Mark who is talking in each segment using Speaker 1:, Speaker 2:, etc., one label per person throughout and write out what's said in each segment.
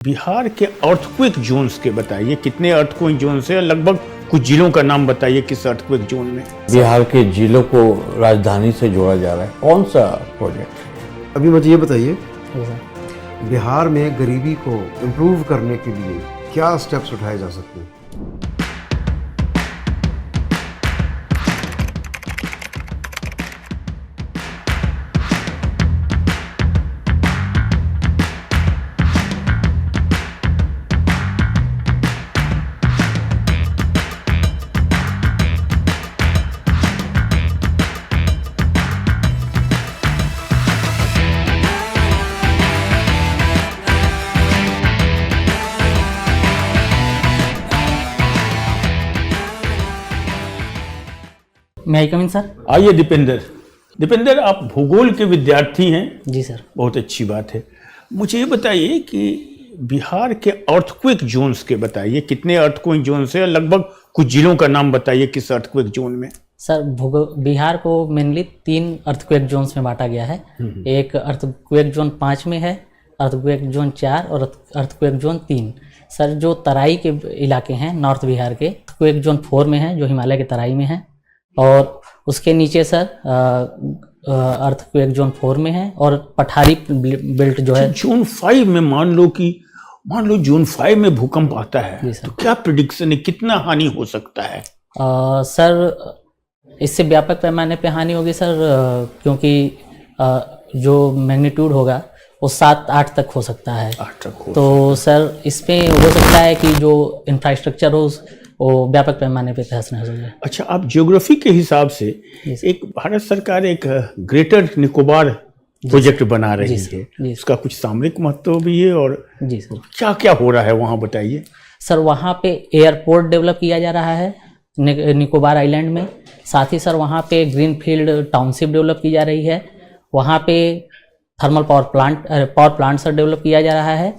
Speaker 1: बिहार के earthquake Jones के बताइए, कितने अर्थक्वेक जोन्स है, लगभग कुछ जिलों का नाम बताइए किस अर्थक्वेक जोन में।
Speaker 2: बिहार के जिलों को राजधानी से जोड़ा जा रहा है, कौन सा प्रोजेक्ट?
Speaker 3: अभी मुझे ये बताइए, बिहार में गरीबी को इम्प्रूव करने के लिए क्या स्टेप्स उठाए जा सकते हैं?
Speaker 4: मैं आई कम इन सर?
Speaker 1: आइए दीपेंद्र, आप भूगोल के विद्यार्थी हैं।
Speaker 4: जी सर।
Speaker 1: बहुत अच्छी बात है। मुझे ये बताइए कि बिहार के अर्थक्वेक जोन्स के बताइए, कितने अर्थक्वेक जोन्स है, लगभग कुछ जिलों का नाम बताइए किस अर्थक्वेक जोन में।
Speaker 4: सर बिहार को मेनली 3 अर्थक्वेक जोन्स में बांटा गया है। एक अर्थक्वेक जोन 5 में है, अर्थक्वेक जोन 4 और अर्थक्वेक जोन 3। सर जो तराई के इलाके हैं नॉर्थ बिहार के, अर्थक्वेक जोन 4 में है जो हिमालय के तराई में है, और उसके नीचे सर अर्थक्वेक जोन 4 में है, और पठारी बेल्ट जो है
Speaker 1: जोन 5 में मान लो जोन 5 में भूकंप आता है तो क्या प्रिडिक्शन है, कितना हानि हो सकता है?
Speaker 4: सर इससे व्यापक पैमाने पे हानि होगी सर, क्योंकि जो मैग्नीट्यूड होगा वो 7-8 तक हो सकता है।
Speaker 1: 8 तक हो
Speaker 4: तो सर इसमें हो सकता है कि जो इंफ्रास्ट्रक्चर हो वो व्यापक पैमाने पे तहस नहस हो जाए।
Speaker 1: अच्छा, आप ज्योग्राफी के हिसाब से एक भारत सरकार एक ग्रेटर निकोबार प्रोजेक्ट बना रही है, उसका कुछ सामरिक महत्व भी है, और
Speaker 4: जी सर
Speaker 1: क्या क्या हो रहा है वहाँ बताइए।
Speaker 4: सर वहाँ पे एयरपोर्ट डेवलप किया जा रहा है निकोबार आइलैंड में, साथ ही सर वहाँ पे ग्रीनफील्ड टाउनशिप डेवलप की जा रही है, वहाँ पे thermal power plant sir develop किया जा रहा है।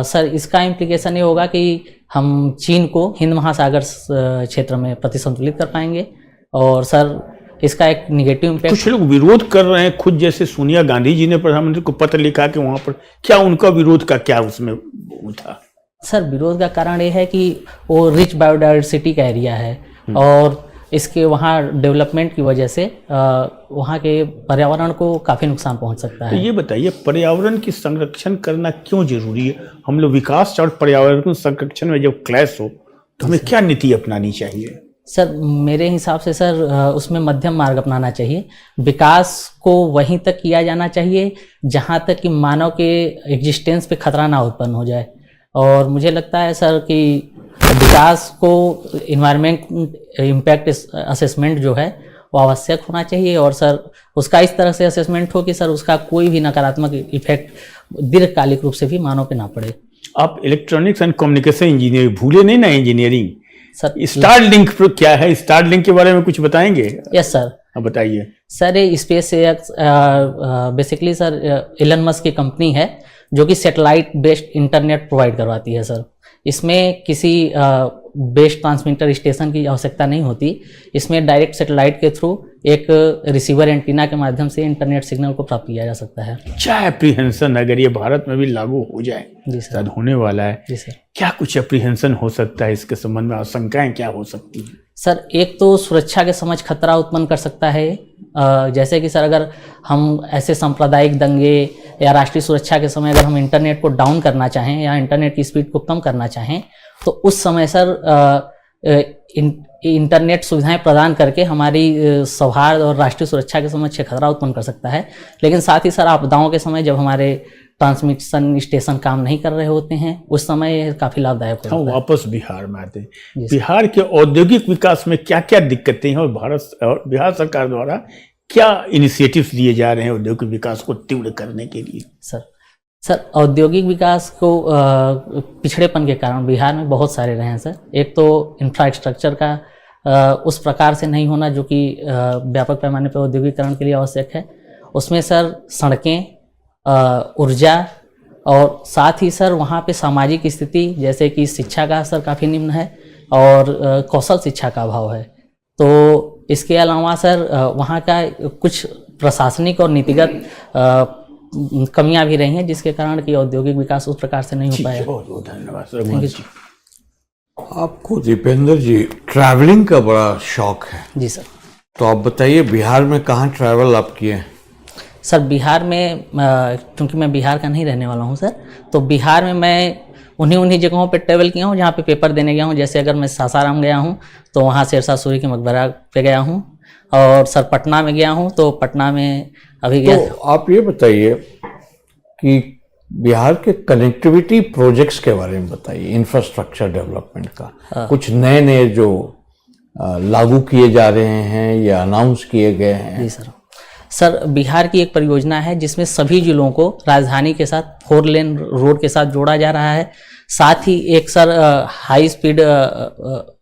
Speaker 4: सर इसका इम्प्लीकेशन ये होगा कि हम चीन को हिंद महासागर क्षेत्र में प्रतिसंतुलित कर पाएंगे, और सर इसका एक निगेटिव इम्पैक्ट।
Speaker 1: कुछ लोग विरोध कर रहे हैं, खुद जैसे सोनिया गांधी जी ने प्रधानमंत्री को पत्र लिखा कि वहाँ पर क्या उनका विरोध का क्या उसमें वो था?
Speaker 4: सर विरोध का कारण ये है कि वो रिच बायोडाइवर्सिटी का एरिया है, और इसके वहाँ डेवलपमेंट की वजह से वहाँ के पर्यावरण को काफ़ी नुकसान पहुँच सकता है।
Speaker 1: तो ये बताइए, पर्यावरण की संरक्षण करना क्यों जरूरी है? हम लोग विकास और पर्यावरण संरक्षण में जब क्लैश हो तो हमें क्या नीति अपनानी चाहिए?
Speaker 4: सर मेरे हिसाब से सर उसमें मध्यम मार्ग अपनाना चाहिए। विकास को वहीं तक किया जाना चाहिए जहाँ तक कि मानव के एग्जिस्टेंस पे खतरा ना उत्पन्न हो जाए, और मुझे लगता है सर कि विकास को इन्वायरमेंट इम्पैक्ट असेसमेंट जो है वो आवश्यक होना चाहिए, और सर उसका इस तरह से असेसमेंट हो कि सर उसका कोई भी नकारात्मक इफेक्ट दीर्घकालिक रूप से भी मानव पे ना पड़े।
Speaker 1: आप इलेक्ट्रॉनिक्स एंड कम्युनिकेशन इंजीनियरिंग भूले नहीं ना, इंजीनियरिंग
Speaker 4: सर।
Speaker 1: स्टारलिंक क्या है, स्टारलिंक के बारे में कुछ बताएंगे?
Speaker 4: Yes sir.
Speaker 1: अब बताइए
Speaker 4: सर ये space basically sir Elon Musk की कंपनी है जो कि सैटेलाइट बेस्ड इंटरनेट प्रोवाइड करवाती है। सर इसमें किसी बेस ट्रांसमीटर स्टेशन की आवश्यकता नहीं होती, इसमें डायरेक्ट सैटेलाइट के थ्रू एक रिसीवर एंटीना के माध्यम से इंटरनेट सिग्नल को प्राप्त किया जा सकता है।
Speaker 1: क्या एप्रीहेंशन अगर ये भारत में भी लागू हो जाए?
Speaker 4: जी सर।
Speaker 1: शायद होने वाला है।
Speaker 4: जी सर।
Speaker 1: क्या कुछ एप्रीहेंशन हो सकता है इसके संबंध में, आशंकाएं क्या हो सकती हैं?
Speaker 4: सर एक तो सुरक्षा के समझ खतरा उत्पन्न कर सकता है, जैसे कि सर अगर हम ऐसे सांप्रदायिक दंगे या राष्ट्रीय सुरक्षा के समय अगर हम इंटरनेट को डाउन करना चाहें या इंटरनेट की स्पीड को कम करना चाहें तो उस समय सर इंटरनेट सुविधाएं प्रदान करके हमारी सौहार्द और राष्ट्रीय सुरक्षा के समझ खतरा उत्पन्न कर सकता है। लेकिन साथ ही सर आपदाओं के समय जब हमारे ट्रांसमिशन स्टेशन काम नहीं कर रहे होते हैं उस समय काफ़ी लाभदायक होता है।
Speaker 1: हम वापस बिहार में आते हैं। बिहार के औद्योगिक विकास में क्या क्या दिक्कतें हैं, और बिहार सरकार द्वारा क्या इनिशिएटिव्स लिए जा रहे हैं औद्योगिक विकास को तीव्र करने के लिए?
Speaker 4: सर औद्योगिक विकास को पिछड़ेपन के कारण बिहार में बहुत सारे रहे हैं सर। एक तो इंफ्रास्ट्रक्चर का उस प्रकार से नहीं होना जो कि व्यापक पैमाने पर औद्योगिकरण के लिए आवश्यक है, उसमें सर सड़कें, ऊर्जा, और साथ ही सर वहाँ पे सामाजिक स्थिति जैसे कि शिक्षा का असर काफ़ी निम्न है, और कौशल शिक्षा का अभाव है। तो इसके अलावा सर वहाँ का कुछ प्रशासनिक और नीतिगत कमियां भी रही हैं, जिसके कारण कि औद्योगिक विकास उस प्रकार से नहीं हो
Speaker 1: ठीक है,
Speaker 4: पाया।
Speaker 1: बहुत बहुत धन्यवाद सर।
Speaker 4: Thank
Speaker 1: Raghuvansh
Speaker 4: you.
Speaker 1: जी।
Speaker 2: आपको दीपेंद्र जी ट्रैवलिंग का बड़ा शौक है,
Speaker 4: जी सर।
Speaker 2: तो आप बताइए बिहार में कहाँ ट्रैवल आप किए हैं?
Speaker 4: सर बिहार में क्योंकि मैं बिहार का नहीं रहने वाला हूं सर, तो बिहार में मैं उन्हीं जगहों पे ट्रैवल किया हूं जहां पे पेपर देने गया हूं। जैसे अगर मैं सासाराम गया हूं तो वहां शेरशाह सूरी के मकबरा पे गया हूं, और सर पटना में गया हूं तो पटना में अभी गया।
Speaker 2: तो आप ये बताइए कि बिहार के कनेक्टिविटी प्रोजेक्ट्स के बारे में बताइए, इंफ्रास्ट्रक्चर डेवलपमेंट का कुछ नए नए जो लागू किए जा रहे हैं या अनाउंस किए गए हैं।
Speaker 4: जी सर। सर बिहार की एक परियोजना है जिसमें सभी जिलों को राजधानी के साथ 4 लेन रोड के साथ जोड़ा जा रहा है। साथ ही एक सर हाई स्पीड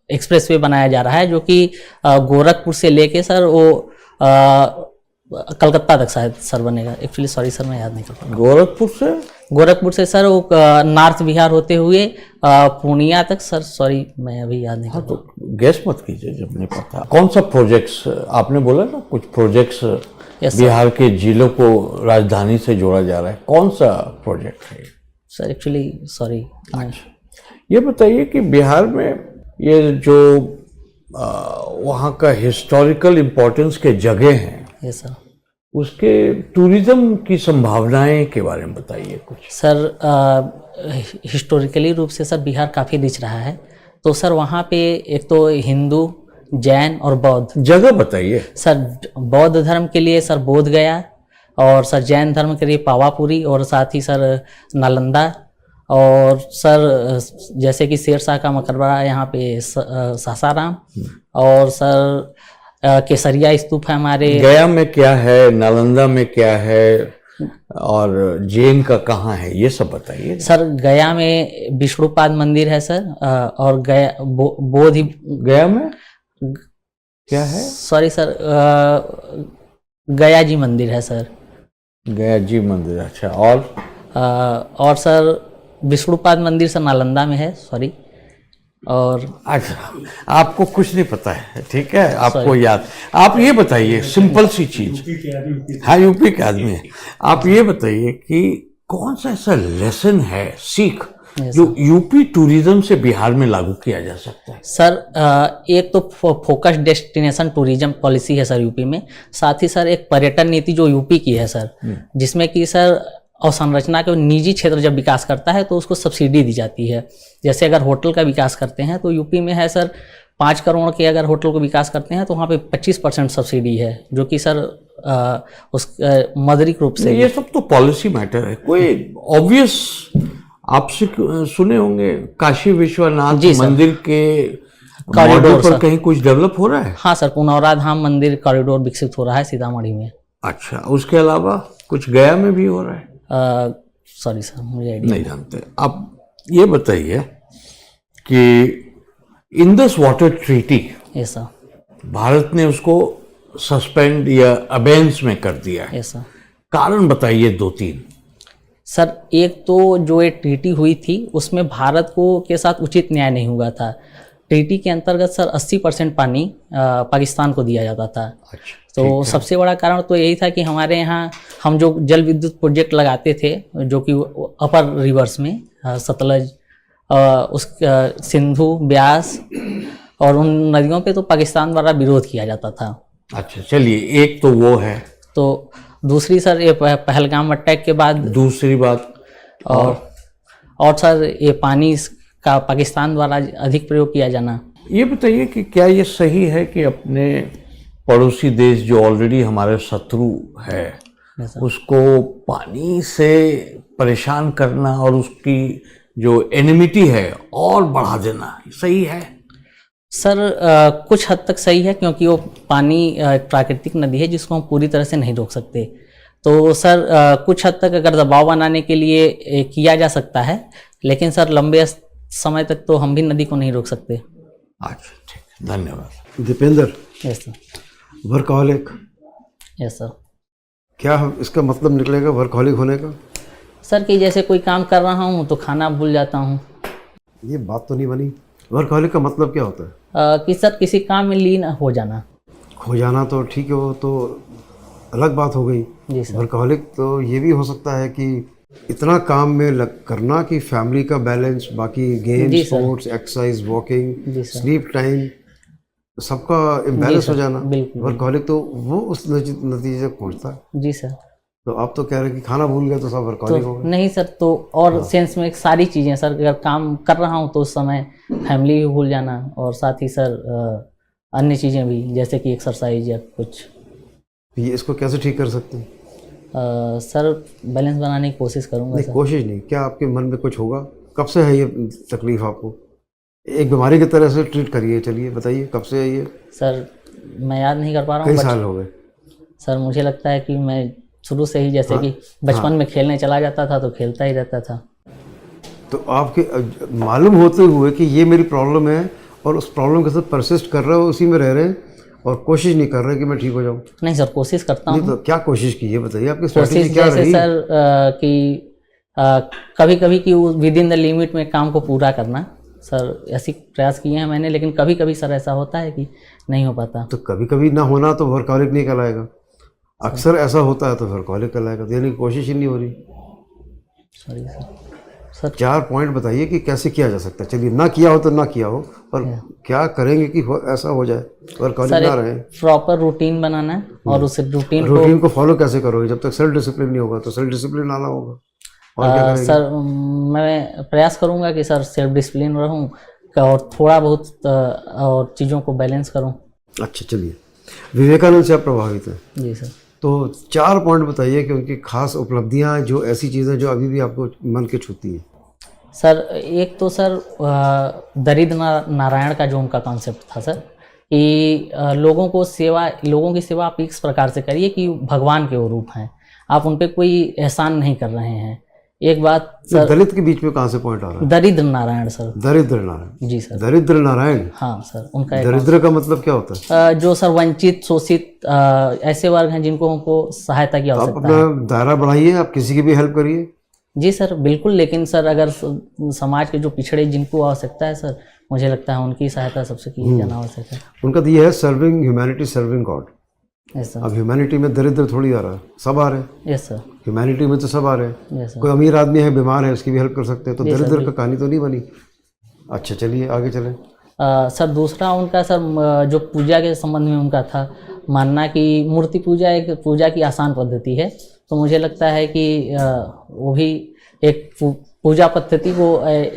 Speaker 4: एक्सप्रेसवे बनाया जा रहा है, जो कि गोरखपुर से लेके सर वो कलकत्ता तक शायद सर बनेगा। एक्चुअली सॉरी सर, मैं याद नहीं कर पा रहा। गोरखपुर से सर वो नॉर्थ बिहार होते हुए पूर्णिया तक सर। सॉरी मैं अभी याद नहीं कर
Speaker 2: तो गैस मत कीजिए जब नहीं पता। कौन सा प्रोजेक्ट्स आपने बोला ना, कुछ प्रोजेक्ट्स बिहार के जिलों को राजधानी से जोड़ा जा रहा है, कौन सा प्रोजेक्ट है
Speaker 4: सर? Actually sorry.
Speaker 2: ये बताइए कि बिहार में ये जो वहाँ का हिस्टोरिकल इम्पोर्टेंस के जगह हैं,
Speaker 4: यस सर,
Speaker 2: उसके टूरिज्म की संभावनाएं के बारे में बताइए कुछ।
Speaker 4: सर हिस्टोरिकली रूप से सर बिहार काफ़ी रिच रहा है। तो सर वहाँ पे एक तो हिंदू, जैन और बौद्ध।
Speaker 2: जगह बताइए
Speaker 4: सर बौद्ध धर्म के लिए सर बोध गया, और सर जैन धर्म के लिए पावापुरी, और साथ ही सर नालंदा, और सर जैसे कि शेरशाह का मकबरा यहाँ पे सासाराम, और सर केसरिया स्तूप है हमारे।
Speaker 2: गया में क्या है, नालंदा में क्या है, और जैन का कहाँ है, ये सब बताइए।
Speaker 4: सर गया में विष्णुपाद मंदिर है सर, और गया बोध ही।
Speaker 2: गया में क्या है?
Speaker 4: सॉरी सर, गया जी मंदिर है सर।
Speaker 2: गया जी मंदिर, अच्छा।
Speaker 4: और सर विष्णुपाद मंदिर सर नालंदा में है, सॉरी। और
Speaker 2: अच्छा, आपको कुछ नहीं पता है, ठीक है, आपको याद। आप ये बताइए सिंपल सी चीज, हाँ यूपी के आदमी है, आप ये बताइए कि कौन सा ऐसा लेसन है, सीख, जो यूपी टूरिज्म से बिहार में लागू किया जा सकता है?
Speaker 4: सर एक तो फोकस डेस्टिनेशन टूरिज्म पॉलिसी है सर यूपी में। साथ ही सर एक पर्यटन नीति जो यूपी की है सर, जिसमें कि सर अवसंरचना के निजी क्षेत्र जब विकास करता है तो उसको सब्सिडी दी जाती है। जैसे अगर होटल का विकास करते हैं तो यूपी में है सर 5 करोड़ के अगर होटल को विकास करते हैं तो वहाँ पे 25% सब्सिडी है, जो कि सर उस मौद्रिक रूप से।
Speaker 2: ये सब तो पॉलिसी मैटर है। कोई ऑब्वियस आपसे सुने होंगे काशी विश्वनाथ मंदिर के कॉरिडोर पर कहीं कुछ डेवलप हो रहा है?
Speaker 4: हाँ सर, पुनौरा धाम मंदिर कॉरिडोर विकसित हो रहा है सीतामढ़ी में।
Speaker 2: अच्छा, उसके अलावा कुछ गया में भी हो रहा है?
Speaker 4: सॉरी सर, मुझे आइडिया
Speaker 2: नहीं जानते। आप ये बताइए कि Indus water treaty,
Speaker 4: yes sir,
Speaker 2: Bharat ने उसको सस्पेंड या अबेंस में कर दिया है,
Speaker 4: यस सर।
Speaker 2: कारण बताइए 2-3।
Speaker 4: सर एक तो जो ये ट्रीटी हुई थी उसमें भारत को के साथ उचित न्याय नहीं हुआ था। ट्रीटी के अंतर्गत सर 80% पानी पाकिस्तान को दिया जाता था।
Speaker 2: अच्छा,
Speaker 4: तो सबसे बड़ा कारण तो यही था कि हमारे यहाँ हम जो जल विद्युत प्रोजेक्ट लगाते थे, जो कि अपर रिवर्स में सतलज, उस सिंधु, ब्यास और उन नदियों पे तो पाकिस्तान द्वारा विरोध किया जाता था।
Speaker 2: अच्छा, चलिए, एक तो वो है।
Speaker 4: तो दूसरी सर ये पहलगाम अटैक के बाद
Speaker 2: दूसरी बात
Speaker 4: और सर ये पानी का पाकिस्तान द्वारा अधिक प्रयोग किया जाना।
Speaker 2: ये बताइए कि क्या ये सही है कि अपने पड़ोसी देश जो ऑलरेडी हमारे शत्रु है उसको पानी से परेशान करना और उसकी जो एनिमिटी है और बढ़ा देना सही है?
Speaker 4: सर कुछ हद तक सही है, क्योंकि वो पानी प्राकृतिक नदी है जिसको हम पूरी तरह से नहीं रोक सकते। तो सर कुछ हद तक अगर दबाव बनाने के लिए किया जा सकता है, लेकिन सर लंबे समय तक तो हम भी नदी को नहीं रोक सकते।
Speaker 2: अच्छा, ठीक, धन्यवाद।
Speaker 3: Dipendra,
Speaker 4: yes sir.
Speaker 3: Workaholic,
Speaker 4: yes sir.
Speaker 3: क्या इसका मतलब निकलेगा वर्कहॉलिक होने का?
Speaker 4: सर कि जैसे कोई काम कर रहा हूँ तो खाना भूल जाता हूँ।
Speaker 3: ये बात तो नहीं बनी। वर्कहॉलिक का मतलब क्या होता है?
Speaker 4: कि सर किसी काम में लीन हो जाना।
Speaker 3: खो जाना तो ठीक है, वो तो अलग बात हो गई।
Speaker 4: जी सर।
Speaker 3: वर्कहोलिक तो ये भी हो सकता है कि इतना काम में करना कि फैमिली का बैलेंस, बाकी गेम,
Speaker 4: जी सर।
Speaker 3: स्पोर्ट्स, एक्सरसाइज, वॉकिंग,
Speaker 4: जी सर।
Speaker 3: स्लीप टाइम, सबका इम्बैलेंस हो
Speaker 4: सर,
Speaker 3: जाना।
Speaker 4: बिल्कुल।
Speaker 3: वर्कहोलिक तो वो उस नतीजे तक पहुंचता है।
Speaker 4: जी सर।
Speaker 3: तो आप तो कह रहे हैं कि खाना भूल गया तो सब वर्कहोलिक हो
Speaker 4: तो
Speaker 3: गए।
Speaker 4: नहीं सर, तो और सेंस में सारी चीज़ें सर, अगर काम कर रहा हूँ तो उस समय फैमिली भी भूल जाना, और साथ ही सर अन्य चीज़ें भी, जैसे कि एक्सरसाइज या कुछ।
Speaker 3: ये इसको कैसे ठीक कर सकते हैं?
Speaker 4: सर बैलेंस बनाने की कोशिश करूँगा
Speaker 3: नहीं,
Speaker 4: सर।
Speaker 3: कोशिश नहीं, क्या आपके मन में कुछ होगा? कब से है ये तकलीफ आपको? एक बीमारी की तरह से ट्रीट करिए। चलिए बताइए कब से है ये?
Speaker 4: सर मैं याद नहीं कर पा रहा
Speaker 3: कई
Speaker 4: हूँ,
Speaker 3: साल हो गए?
Speaker 4: सर मुझे लगता है कि मैं शुरू से ही, जैसे कि बचपन में खेलने चला जाता था तो खेलता ही रहता था।
Speaker 3: तो आपके मालूम होते हुए कि ये मेरी प्रॉब्लम है और उस प्रॉब्लम के साथ परसिस्ट कर रहे हो, उसी में रह रहे हैं और कोशिश नहीं कर रहे कि मैं ठीक हो जाऊं?
Speaker 4: नहीं सर, कोशिश करता
Speaker 3: नहीं
Speaker 4: हूँ।
Speaker 3: तो क्या कोशिश की, ये बताइए आपकी स्ट्रेटजी
Speaker 4: कोशिश
Speaker 3: क्या
Speaker 4: जैसे
Speaker 3: रही?
Speaker 4: सर कि कभी कभी कि विद इन द लिमिट में काम को पूरा करना, सर ऐसी प्रयास किए हैं मैंने, लेकिन कभी कभी सर ऐसा होता है कि नहीं हो पाता।
Speaker 3: तो कभी कभी ना होना तो वर्कहोलिक नहीं कहलाएगा, अक्सर ऐसा होता है तो वर्कहोलिक कहलाएगा। तो यानी कोशिश ही नहीं हो रही।
Speaker 4: Sorry sir. सर
Speaker 3: 4 पॉइंट बताइए कि कैसे किया जा सकता है। चलिए ना किया हो तो ना किया हो, पर क्या करेंगे कि ऐसा हो जाए वर्कहोलिक
Speaker 4: सर
Speaker 3: ना रहे?
Speaker 4: प्रॉपर रूटीन बनाना है, और उस
Speaker 3: रूटीन को फॉलो कैसे करोगे? जब तक सेल्फ डिसिप्लिन नहीं होगा तो सेल्फ डिसिप्लिन आना होगा। और क्या करेंगे?
Speaker 4: सर मैं प्रयास करूंगा कि सर सेल्फ डिसिप्लिन रहूं और थोड़ा बहुत और चीज़ों को बैलेंस करूं।
Speaker 3: अच्छा चलिए, विवेकानंद से आप प्रभावित हैं,
Speaker 4: जी सर।
Speaker 3: तो 4 पॉइंट बताइए कि उनकी खास उपलब्धियां, जो ऐसी चीज़ें जो अभी भी आपको मन के छूती हैं।
Speaker 4: सर एक तो सर दरिद्र नारायण का जो उनका कॉन्सेप्ट था सर, कि लोगों की सेवा आप इस प्रकार से करिए कि भगवान के वो रूप हैं, आप उन पे कोई एहसान नहीं कर रहे हैं। एक बात
Speaker 3: तो
Speaker 4: सर,
Speaker 3: दलित के बीच में कहाँ से पॉइंट आ रहा है?
Speaker 4: दरिद्र नारायण सर।
Speaker 3: दरिद्र नारायण?
Speaker 4: जी सर।
Speaker 3: दरिद्र नारायण?
Speaker 4: हाँ सर, उनका एक
Speaker 3: दरिद्र का मतलब क्या होता है?
Speaker 4: जो सर वंचित, शोषित ऐसे वर्ग हैं जिनको हमको सहायता की
Speaker 3: आप
Speaker 4: आवश्यकता है।
Speaker 3: अपना दायरा बढ़ाइए, आप किसी की भी हेल्प करिए।
Speaker 4: जी सर बिल्कुल, लेकिन सर अगर समाज के जो पिछड़े जिनको आवश्यकता है सर, मुझे लगता है उनकी सहायता सबसे की जाना आवश्यक है।
Speaker 3: उनका तो ये है serving humanity, serving God.
Speaker 4: Yes sir.
Speaker 3: अब ह्यूमैनिटी में दरिद्र थोड़ी आ रहा है, सब आ रहे हैं।
Speaker 4: Yes sir.
Speaker 3: ह्यूमैनिटी में तो सब आ रहे हैं।
Speaker 4: Yes sir.
Speaker 3: कोई अमीर आदमी है, बीमार है, उसकी भी हेल्प कर सकते हैं। तो दरिद्र का कहानी तो नहीं बनी। अच्छा चलिए आगे चलें।
Speaker 4: सर दूसरा उनका सर जो पूजा के संबंध में उनका था मानना कि मूर्ति पूजा एक पूजा की आसान पद्धति है, तो मुझे लगता है कि वो भी एक पूजा पद्धति को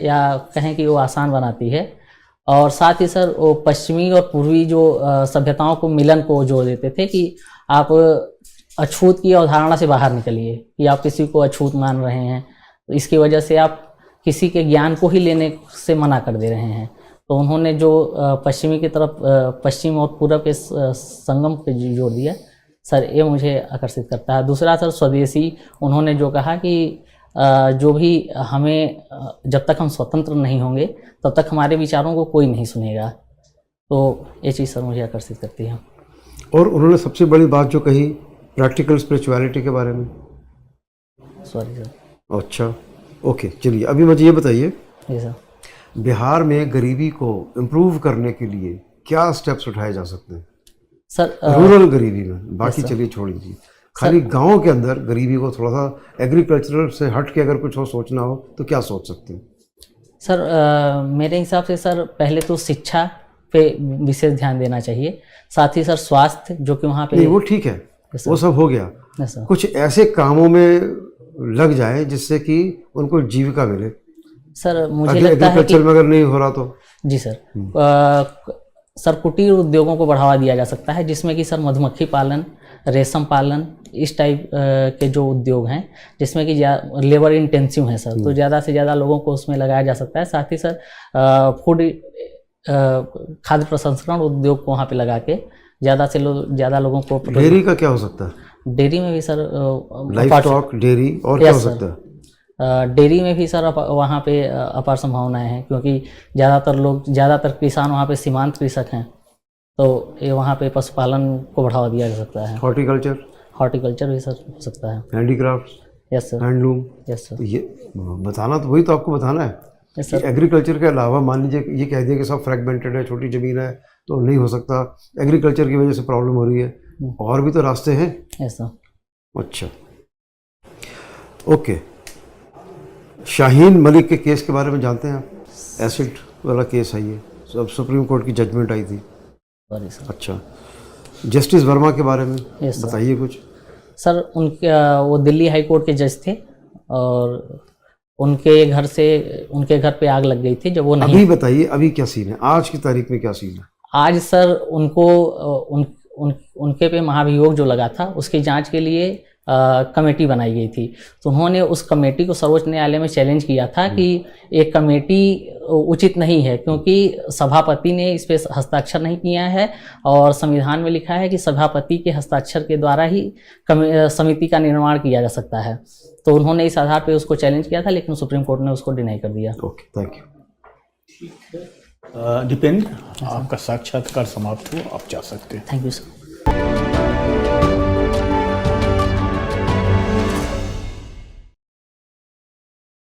Speaker 4: या कहें कि वो आसान बनाती है। और साथ ही सर वो पश्चिमी और पूर्वी जो सभ्यताओं को मिलन को जोड़ देते थे कि आप अछूत की अवधारणा से बाहर निकलिए, कि आप किसी को अछूत मान रहे हैं, तो इसकी वजह से आप किसी के ज्ञान को ही लेने से मना कर दे रहे हैं। तो उन्होंने जो पश्चिमी की तरफ पश्चिम और पूरब के संगम पे जोड़ दिया सर, ये मुझे आकर्षित करता है। दूसरा सर स्वदेशी, उन्होंने जो कहा कि जो भी हमें, जब तक हम स्वतंत्र नहीं होंगे तब तक हमारे विचारों को कोई नहीं सुनेगा। तो ये चीज़ सर मुझे आकर्षित करती है।
Speaker 3: और उन्होंने सबसे बड़ी बात जो कही प्रैक्टिकल स्पिरिचुअलिटी के बारे में।
Speaker 4: Sorry sir.
Speaker 3: अच्छा ओके चलिए, अभी मुझे ये बताइए,
Speaker 4: जी सर।
Speaker 3: बिहार में गरीबी को इम्प्रूव करने के लिए क्या स्टेप्स उठाए जा सकते हैं?
Speaker 4: सर
Speaker 3: रूरल गरीबी में, बाकी चलिए छोड़ दीजिए, खाली गांव के अंदर गरीबी को थोड़ा सा एग्रीकल्चरल से हट के अगर कुछ हो सोचना हो तो क्या सोच सकते हैं?
Speaker 4: सर मेरे हिसाब से सर पहले तो शिक्षा पे विशेष ध्यान देना चाहिए, साथ ही सर स्वास्थ्य, जो कि वहाँ पे
Speaker 3: नहीं वो ठीक है, वो सब हो गया।
Speaker 4: Yes sir.
Speaker 3: कुछ ऐसे कामों में लग जाए जिससे कि उनको जीविका मिले।
Speaker 4: सर मुझे लगता है कि
Speaker 3: एग्रीकल्चर में अगर नहीं हो रहा तो
Speaker 4: जी सर, सर कुटीर उद्योगों को बढ़ावा दिया जा सकता है, जिसमें कि सर मधुमक्खी पालन, रेशम पालन, इस टाइप के जो उद्योग हैं जिसमें कि लेबर इंटेंसिव है सर, तो ज़्यादा से ज़्यादा लोगों को उसमें लगाया जा सकता है। साथ ही सर फूड खाद्य प्रसंस्करण उद्योग को वहाँ पे लगा के ज़्यादा लोगों को।
Speaker 3: डेयरी का क्या हो सकता है?
Speaker 4: डेयरी में भी सर
Speaker 3: लाइफ स्टॉक डेयरी, और क्या हो सकता है?
Speaker 4: डेयरी में भी सर वहाँ पे अपार संभावनाएं हैं, क्योंकि ज़्यादातर किसान वहाँ पे सीमांत कृषक हैं, तो ये वहाँ पे पशुपालन को बढ़ावा दिया जा सकता है। हॉर्टिकल्चर भी सर हो सकता है।
Speaker 3: Handicraft,
Speaker 4: yes sir.
Speaker 3: Handloom,
Speaker 4: yes sir.
Speaker 3: ये बताना तो वही तो आपको बताना है।
Speaker 4: Yes sir.
Speaker 3: एग्रीकल्चर के अलावा मान लीजिए ये कह दिया कि सब फ्रैगमेंटेड है, छोटी ज़मीन है तो नहीं हो सकता, एग्रीकल्चर की वजह से प्रॉब्लम हो रही है, और भी तो रास्ते हैं।
Speaker 4: Yes sir.
Speaker 3: अच्छा, ओके। शाहीन मलिक के केस के बारे में जानते हैं आप? एसिड वाला केस है ये, अब सुप्रीम कोर्ट की जजमेंट आई थी।
Speaker 4: Sorry sir.
Speaker 3: अच्छा, जस्टिस वर्मा के बारे में
Speaker 4: Yes, sir.
Speaker 3: बताइए कुछ।
Speaker 4: सर उनके वो दिल्ली हाई कोर्ट के जज थे और उनके घर पे आग लग गई थी जब वो नहीं।
Speaker 3: अभी बताइए, अभी क्या सीन है, आज की तारीख में क्या सीन है?
Speaker 4: आज सर उनके पे महाभियोग जो लगा था उसकी जांच के लिए कमेटी बनाई गई थी। तो उन्होंने उस कमेटी को सर्वोच्च न्यायालय में चैलेंज किया था कि एक कमेटी उचित नहीं है, क्योंकि सभापति ने इस पे हस्ताक्षर नहीं किया है और संविधान में लिखा है कि सभापति के हस्ताक्षर के द्वारा ही समिति का निर्माण किया जा सकता है। तो उन्होंने इस आधार पे उसको चैलेंज किया था, लेकिन सुप्रीम कोर्ट ने उसको डिनाई कर दिया।
Speaker 3: Okay, thank you.
Speaker 1: दीपेंद्र, आपका साक्षात्कार समाप्त हुआ, आप जा सकते हैं।
Speaker 4: Thank you sir.